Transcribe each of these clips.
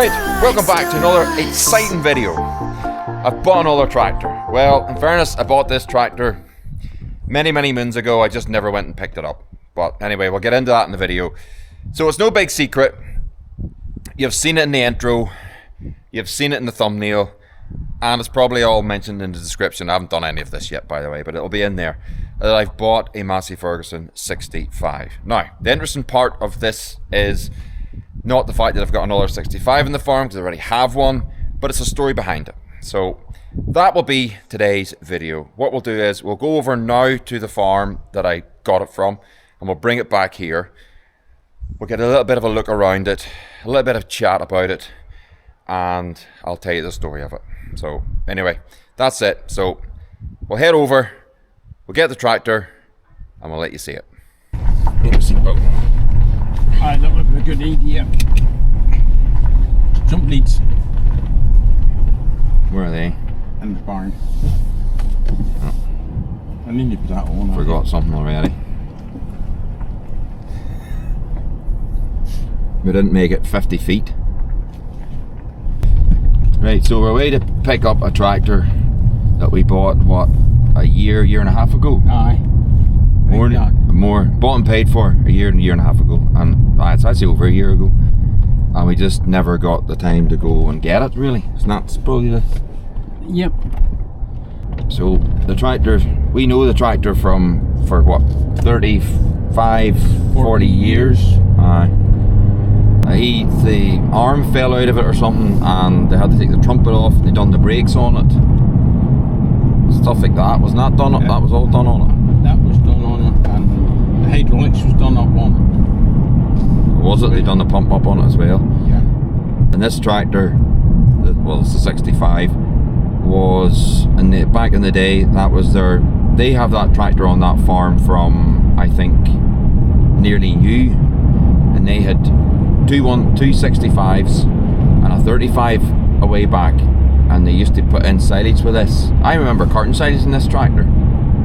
Right, welcome back to another exciting video. I've bought another tractor. Well, in fairness, I bought this tractor many moons ago. I just never went and picked it up. But anyway, we'll get into that in the video. So it's no big secret. You've seen it in the intro. You've seen it in the thumbnail. And it's probably all mentioned in the description. I haven't done any of this yet, by the way, but it'll be in there. That I've bought a Massey Ferguson 65. Now, the interesting part of this is not the fact that I've got another 65 in the farm, because I already have one, but it's a story behind it. So that will be today's video. What we'll do is we'll go over now to the farm that I got it from, and we'll bring it back here. We'll get a little bit of a look around it, a little bit of chat about it, and I'll tell you the story of it. So anyway, that's it. So we'll head over, we'll get the tractor, and we'll let you see it. Aye, that would be a good idea. Jump leads Where are they? in the barn. Oh. I need to put that on. Forgot something already. We didn't make it 50 feet. Right, so we're away to pick up a tractor that we bought, what, a year and a half ago? Aye. More, bought and paid for a year and a half ago, and it's actually over a year ago, and we just never got the time to go and get it, really. It's not probably the... Yep. So the tractor, we know the tractor for what, 35, 40 years. The arm fell out of it or something, and they had to take the trumpet off, and they done the brakes on it. Stuff like that. Was not done. Yeah. That was all done on it. That was done on it, and the hydraulics was done up on it. Was it? They done the pump up on it as well. Yeah. And this tractor, well, it's the 65, was back in the day. That was their. They have that tractor on that farm from, I think, nearly new, and they had two 65s and a 35 a way back, and they used to put in silage with this. I remember carting silage in this tractor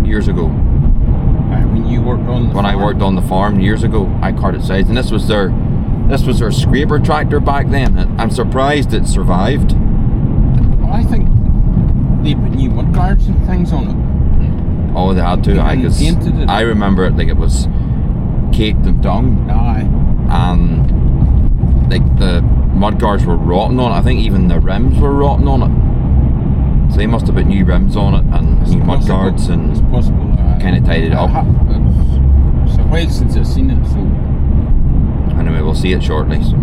years ago. When you worked on the farm? I worked on the farm years ago, I carted silage, and this was their scraper tractor back then. I'm surprised it survived. Well, I think they put new mud guards and things on it. Oh, they had to. I remember it like it was caked in dung. Aye. And like the mud guards were rotten on it. I think even the rims were rotten on it. So they must have put new rims on it and new mud guards, and kind of tidied it up. It's a while since I've seen it, so anyway, we'll see it shortly. So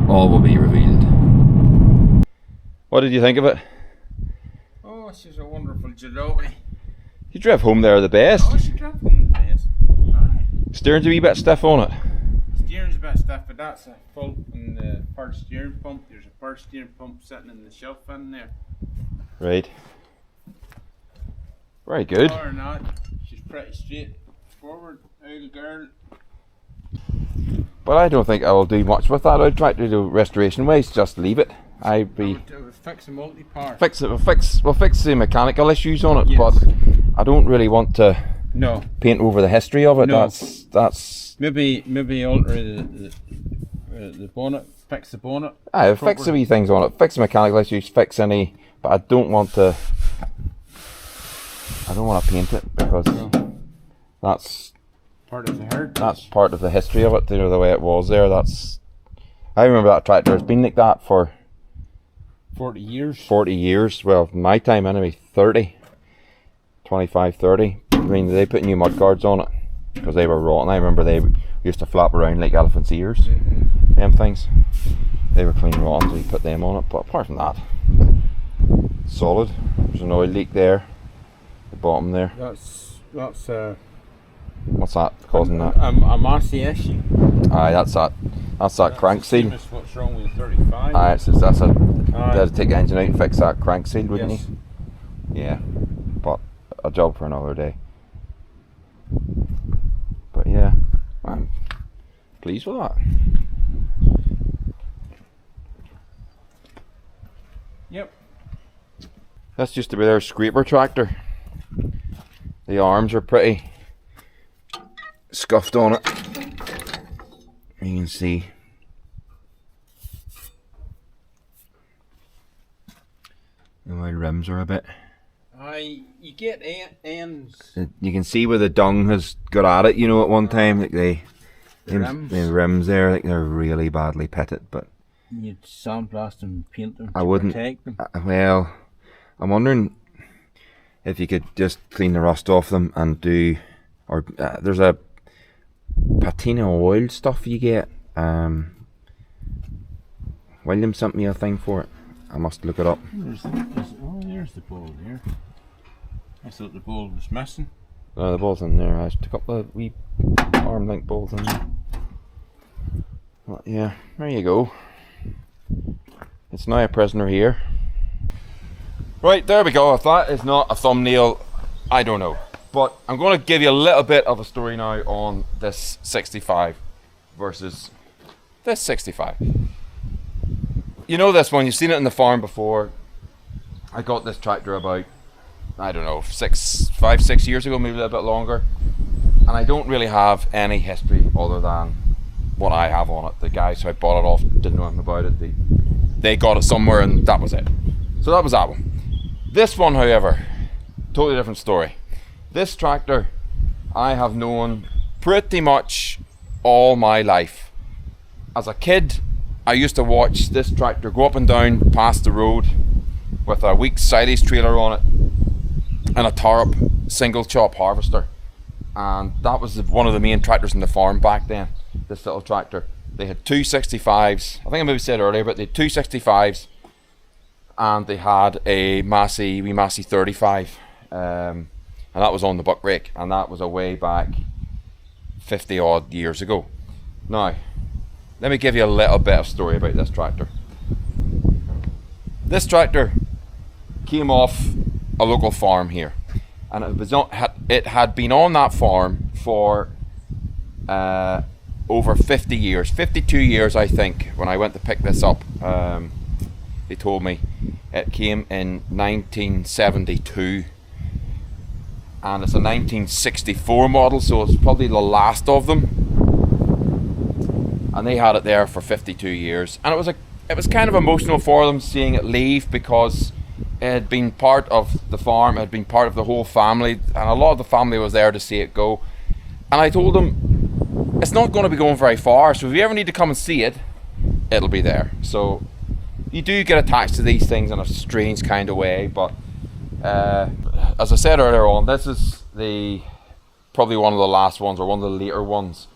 all will be revealed. What did you think of it? Oh, she's a wonderful jalopy. You drove home there the best. Oh, she drove home the best. Aye. Steering's a wee bit stiff on it. Steering's a bit stiff, but that's a fault in the first steering pump. There's a first steering pump sitting in the shelf in there. Right. Very good. Or not, she's pretty straight forward, old girl. But I don't think I will do much with that. I'd try to do restoration ways, just leave it. I would fix the multi-power. We'll fix the mechanical issues on it, yes. But I don't really want to paint over the history of it. No. That's maybe alter the bonnet, fix the bonnet. Aye, fix the wee things on it, fix the mechanical issues, fix any, but I don't want to paint it, because that's part of the heritage. That's part of the history of it, you know, the way it was there. I remember that tractor has been like that for 40 years. 40 years, well, my time anyway, 25, 30. I mean, they put new mud guards on it because they were rotten. I remember they used to flap around like elephant's ears. Them things. They were clean rotten, so we put them on it. But apart from that, solid. There's an oil leak there, the bottom there. That's what's that causing that? A Massey issue. Aye, that's that crank seal. What's wrong with the 35? Aye, they'd take the engine out and fix that crank seal, wouldn't yes. he? Yeah, but a job for another day. But yeah, I'm pleased with that. Yep. That's just to be their scraper tractor. The arms are pretty scuffed on it. You can see The wide rims are a bit. You get ends. You can see where the dung has got at it, you know, at one time. Like the rims there, like they're really badly pitted, but you'd sandblast and paint them I wouldn't protect them. Well, I'm wondering if you could just clean the rust off them and do, or there's a patina oil stuff you get. William sent me a thing for it. I must look it up. There's the ball there. I thought the ball was missing. The ball's in there. I took up the wee arm length balls in there. Well, yeah, there you go. It's now a prisoner here. Right, there we go. If that is not a thumbnail, I don't know. But I'm going to give you a little bit of a story now on this 65 versus this 65. You know this one, you've seen it in the farm before. I got this tractor about, I don't know, 5, 6 years ago, maybe a little bit longer. And I don't really have any history other than what I have on it. The guys who I bought it off didn't know anything about it. They got it somewhere and that was it. So that was that one. This one, however, totally different story. This tractor I have known pretty much all my life. As a kid, I used to watch this tractor go up and down past the road with a weak silage trailer on it and a Tarp single chop harvester, and that was one of the main tractors in the farm back then. This little tractor, they had two 65s. I think I maybe said earlier, but they had two 65s and they had a wee Massey 35, and that was on the buck rake, and that was a way back 50 odd years ago. Now let me give you a little bit of story about this tractor. This tractor came off a local farm here, and it had been on that farm for over 50 years, 52 years I think. When I went to pick this up, they told me it came in 1972, and it's a 1964 model, so it's probably the last of them. And they had it there for 52 years, and it was kind of emotional for them seeing it leave, because it had been part of the farm, it had been part of the whole family, and a lot of the family was there to see it go. And I told them it's not going to be going very far, so if you ever need to come and see it, it'll be there. So you do get attached to these things in a strange kind of way, but as I said earlier on, this is probably one of the last ones, or one of the later ones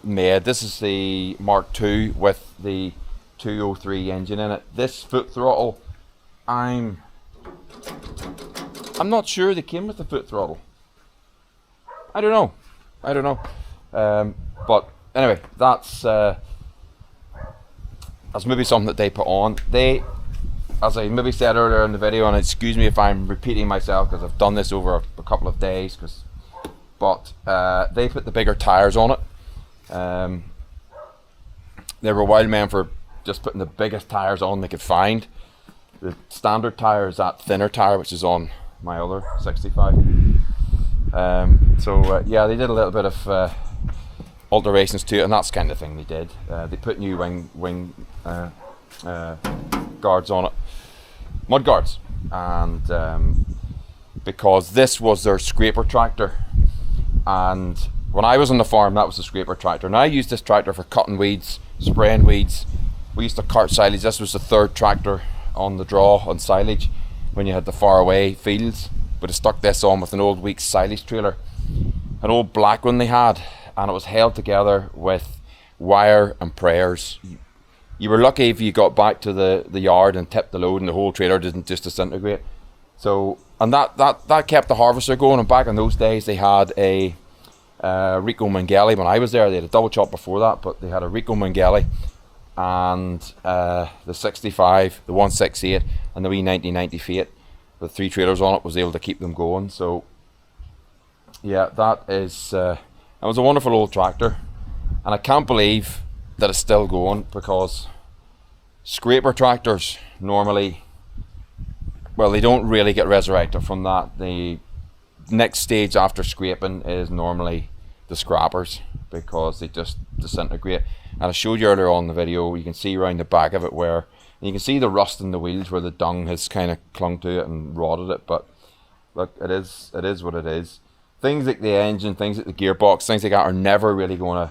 made. This is the Mark II with the 203 engine in it. This foot throttle, I'm not sure they came with the foot throttle. I don't know. But anyway, that's maybe something that they put on. They, as I maybe said earlier in the video, and excuse me if I'm repeating myself because I've done this over a couple of days, but they put the bigger tires on it. They were wild men for just putting the biggest tires on they could find. The standard tire is that thinner tire, which is on my other 65. Yeah, they did a little bit of alterations to it, and that's the kind of thing they did. They put new wing guards on it, mud guards, and because this was their scraper tractor, and when I was on the farm, that was the scraper tractor. And I used this tractor for cutting weeds, spraying weeds. We used to cart silage. This was the third tractor on the draw on silage when you had the far away fields. But I stuck this on with an old weak silage trailer, an old black one they had, and it was held together with wire and prayers. You were lucky if you got back to the yard and tipped the load and the whole trailer didn't just disintegrate. So, and that kept the harvester going. And back in those days they had a Rico Mangeli. When I was there, they had a double chop before that, but they had a Rico Mangeli and the 65, the 168 and the wee 1990 Fiat with 3 trailers on it was able to keep them going. So yeah, that was a wonderful old tractor, and I can't believe that it's still going, because scraper tractors normally, well, they don't really get resurrected from that. The next stage after scraping is normally the scrappers, because they just disintegrate. And I showed you earlier on in the video, you can see around the back of it where And you can see the rust in the wheels where the dung has kind of clung to it and rotted it. But look, it is what it is. Things like the engine, things like the gearbox, things like that are never really going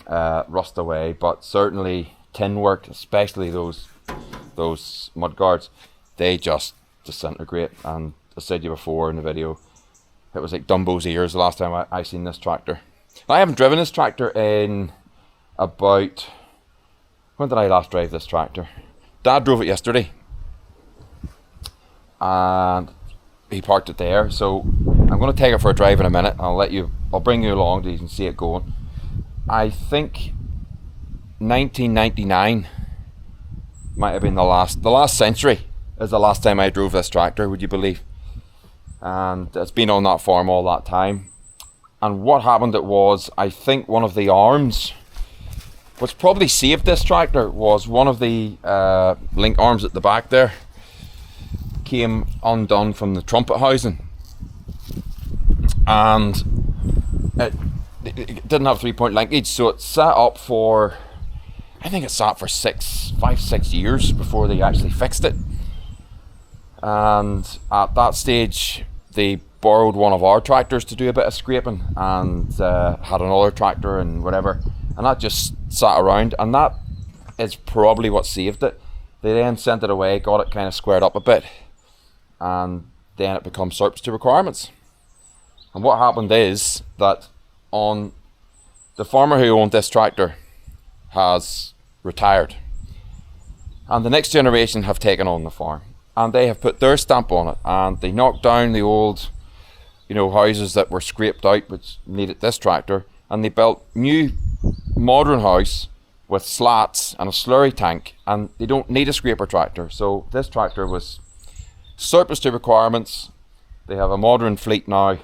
to rust away. But certainly tin work, especially those mudguards, they just disintegrate. And I said to you before in the video, it was like Dumbo's ears the last time I seen this tractor. I haven't driven this tractor in about... When did I last drive this tractor? Dad drove it yesterday. And he parked it there. So I'm going to take it for a drive in a minute. I'll bring you along so you can see it going. I think 1999 might have been the last century is the last time I drove this tractor, would you believe? And it's been on that farm all that time. And what happened, it was, I think one of the arms, what's probably saved this tractor was one of the link arms at the back there came undone from the trumpet housing, and it didn't have 3-point linkage, so it sat up for, I think it sat for 5-6 years before they actually fixed it. And at that stage they borrowed one of our tractors to do a bit of scraping, and had another tractor and whatever, and that just sat around, and that is probably what saved it. They then sent it away, got it kind of squared up a bit, and then it becomes surplus to requirements. And what happened is that on the farmer who owned this tractor has retired, and the next generation have taken on the farm, and they have put their stamp on it, and they knocked down the old, houses that were scraped out which needed this tractor, and they built new modern house with slats and a slurry tank, and they don't need a scraper tractor. So this tractor was surplus to requirements. They have a modern fleet now,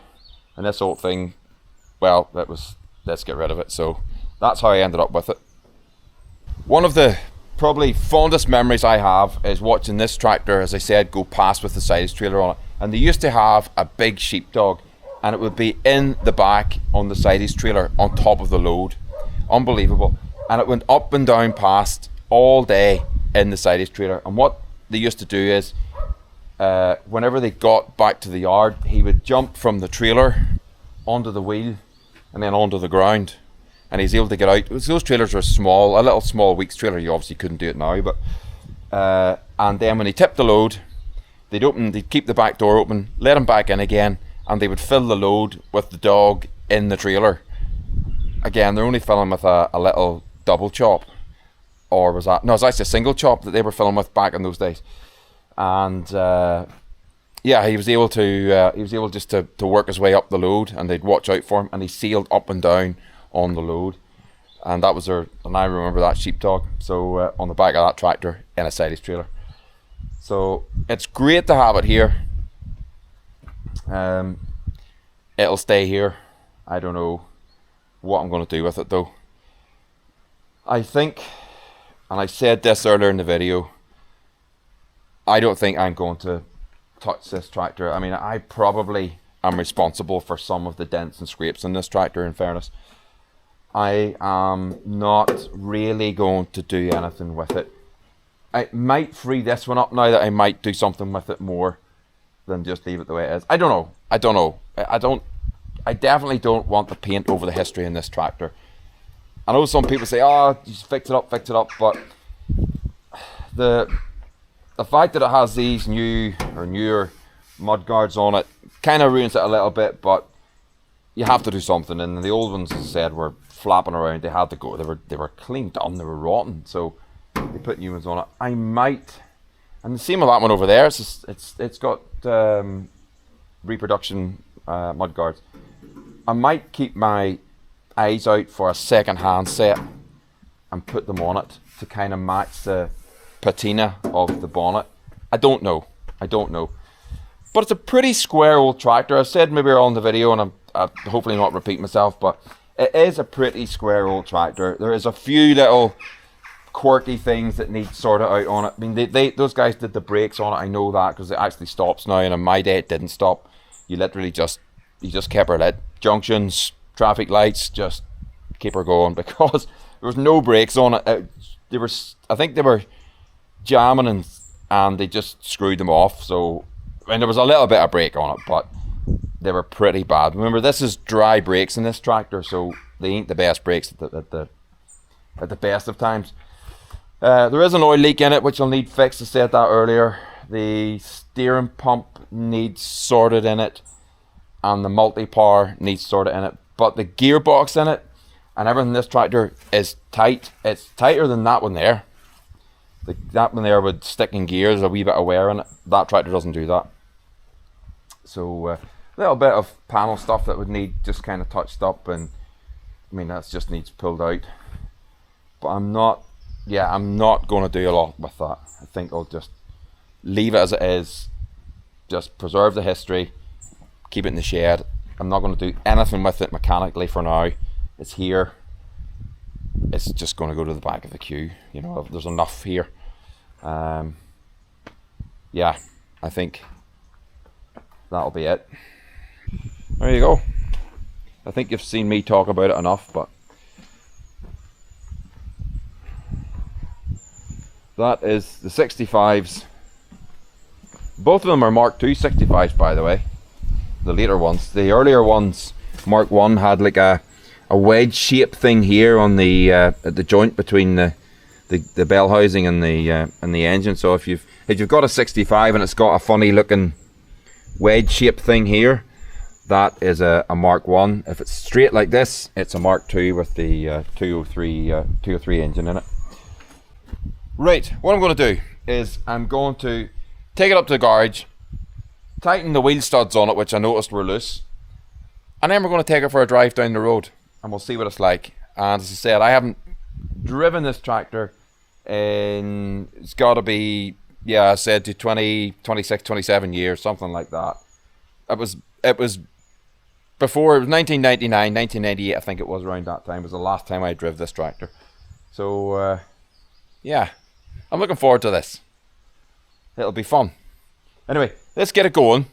and this old thing, well, let's get rid of it. So that's how I ended up with it. One of the probably fondest memories I have is watching this tractor, as I said, go past with the silage trailer on it. And they used to have a big sheepdog, and it would be in the back on the silage trailer on top of the load. Unbelievable. And it went up and down past all day in the silage trailer. And what they used to do is, whenever they got back to the yard, he would jump from the trailer onto the wheel and then onto the ground, and he's able to get out. Those trailers are small, a little small Weeks trailer. You obviously couldn't do it now, but and then when he tipped the load, they'd keep the back door open, let him back in again, and they would fill the load with the dog in the trailer. Again, they're only filling with a little double chop, or was that? No, it was actually a single chop that they were filling with back in those days. And yeah, he was able just to work his way up the load, and they'd watch out for him, and he sailed up and down on the load, and that was and I remember that sheepdog. So on the back of that tractor in a silage trailer. So it's great to have it here. It'll stay here. I don't know what I'm going to do with it though. I think, and I said this earlier in the video, I don't think I'm going to touch this tractor. I mean, I probably am responsible for some of the dents and scrapes in this tractor, in fairness. I am not really going to do anything with it. I might free this one up now, that I might do something with it more than just leave it the way it is. I don't know. I definitely don't want to paint over the history in this tractor. I know some people say, oh, just fix it up, but the fact that it has these newer mudguards on it kind of ruins it a little bit, but you have to do something. And the old ones, as I said, were flapping around. They had to go. They were clean done. They were rotten. So they put new ones on it. I might, and the same with that one over there. It's got reproduction mudguards. I might keep my eyes out for a second-hand set and put them on it to kind of match the patina of the bonnet. I don't know, but it's a pretty square old tractor. I said maybe on the video, and I'm hopefully not repeat myself, but it is a pretty square old tractor. There is a few little quirky things that need sorted out on it. I mean, those guys did the brakes on it. I know that because it actually stops now, and on my day it didn't stop. You literally just kept her lit. Junctions, traffic lights, just keep her going, because there was no brakes on it. I think they were jamming and they just screwed them off. So, I mean, there was a little bit of brake on it, but they were pretty bad. Remember, this is dry brakes in this tractor, so they ain't the best brakes at the best of times. There is an oil leak in it which will need fixed. I said that earlier. The steering pump needs sorted in it, and the multi-power needs sorted in it. But the gearbox in it and everything in this tractor is tight. It's tighter than that one there. That one there would stick in gears, a wee bit of wear in it. That tractor doesn't do that. So a little bit of panel stuff that would need just kind of touched up, and I mean that just needs pulled out. But I'm not going to do a lot with that. I think I'll just leave it as it is, just preserve the history, keep it in the shed. I'm not going to do anything with it mechanically for now. It's here. It's just going to go to the back of the queue. You know, there's enough here. Yeah, I think that'll be it. There you go. I think you've seen me talk about it enough, but that is the 65s. Both of them are Mark II 65s, by the way. The later ones. The earlier ones, Mark I, had like a wedge shape thing here on the at the joint between the bell housing and the engine. So if you've got a 65 and it's got a funny looking wedge shape thing here, that is a Mark I. If it's straight like this, it's a Mark II with the 203 engine in it. Right, what I'm going to do is I'm going to take it up to the garage, tighten the wheel studs on it, which I noticed were loose, and then we're going to take it for a drive down the road and we'll see what it's like. And as I said, I haven't driven this tractor in, it's got to be, yeah, I said to 20, 26, 27 years, something like that. It was before, it was 1999, 1998, I think it was, around that time was the last time I drove this tractor. So yeah, I'm looking forward to this. It'll be fun. Anyway, let's get it going,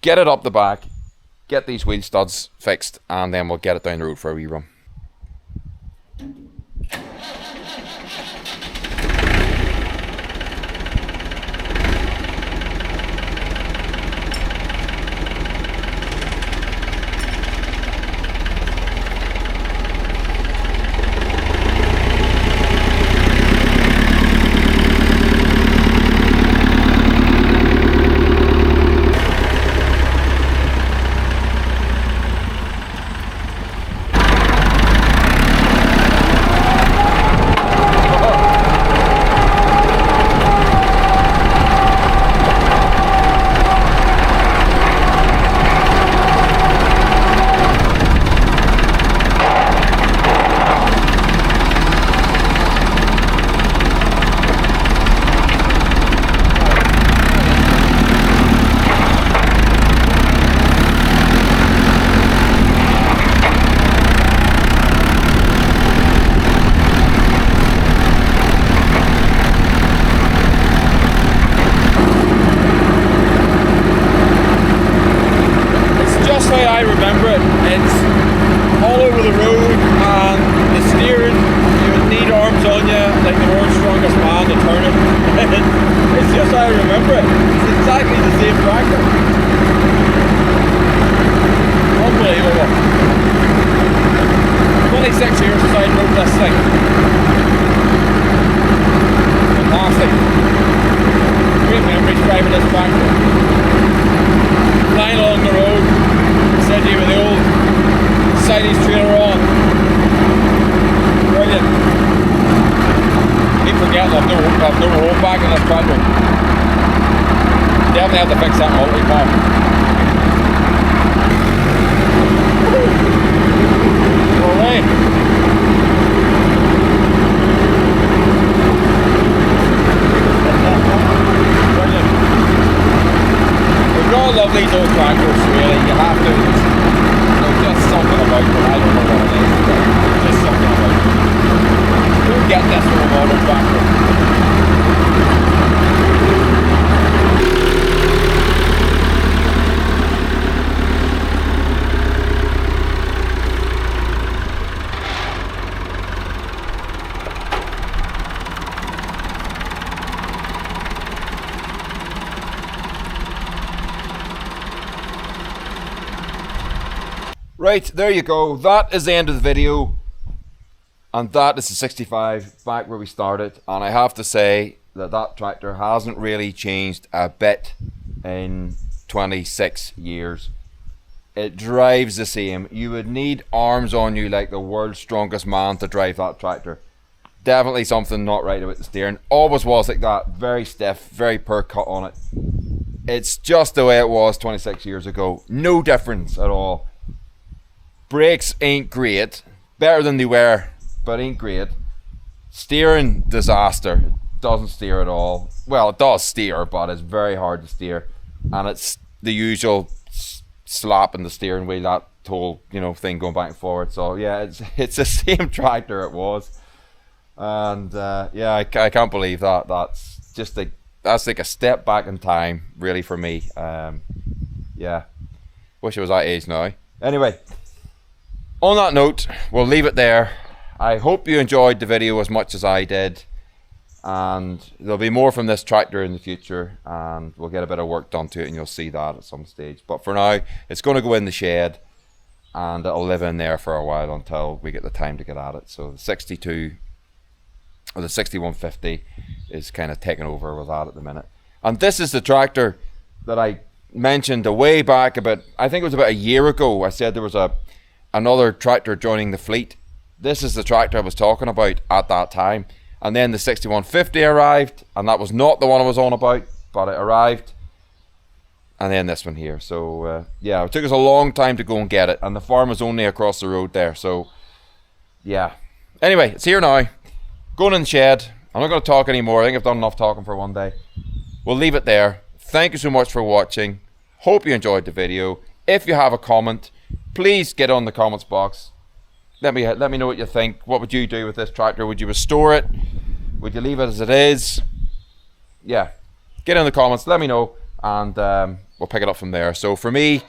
get it up the back, get these wheel studs fixed, and then we'll get it down the road for a wee run. Right, there you go. That is the end of the video. And that is the 65 back where we started. And I have to say that that tractor hasn't really changed a bit in 26 years. It drives the same. You would need arms on you like the world's strongest man to drive that tractor. Definitely something not right about the steering. Always was like that. Very stiff, very poor cut on it. It's just the way it was 26 years ago. No difference at all. Brakes ain't great. Better than they were, but ain't great. Steering, disaster. It doesn't steer at all. Well, it does steer, but it's very hard to steer. And it's the usual slap in the steering wheel, that whole, thing going back and forward. So yeah, it's the same tractor it was. And yeah, I can't believe that. That's like a step back in time, really, for me. Yeah, wish I was that age now. Anyway, on that note, we'll leave it there. I hope you enjoyed the video as much as I did, and there'll be more from this tractor in the future, and we'll get a bit of work done to it, and you'll see that at some stage. But for now, it's going to go in the shed, and it'll live in there for a while until we get the time to get at it. So the 62 or the 6150 is kind of taking over with that at the minute. And this is the tractor that I mentioned a way back I think it was about a year ago. I said there was another tractor joining the fleet. This is the tractor I was talking about at that time. And then the 6150 arrived, and that was not the one I was on about, but it arrived. And then this one here. So yeah, it took us a long time to go and get it, and the farm was only across the road there. So yeah, anyway, it's here now, going in the shed. I'm not going to talk anymore. I think I've done enough talking for one day. We'll leave it there. Thank you so much for watching. Hope you enjoyed the video. If you have a comment, please get on the comments box. Let me know what you think. What would you do with this tractor? Would you restore it? Would you leave it as it is? Yeah, get in the comments, let me know, and we'll pick it up from there. So for me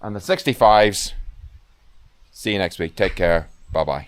and the 65s, see you next week. Take care. Bye bye.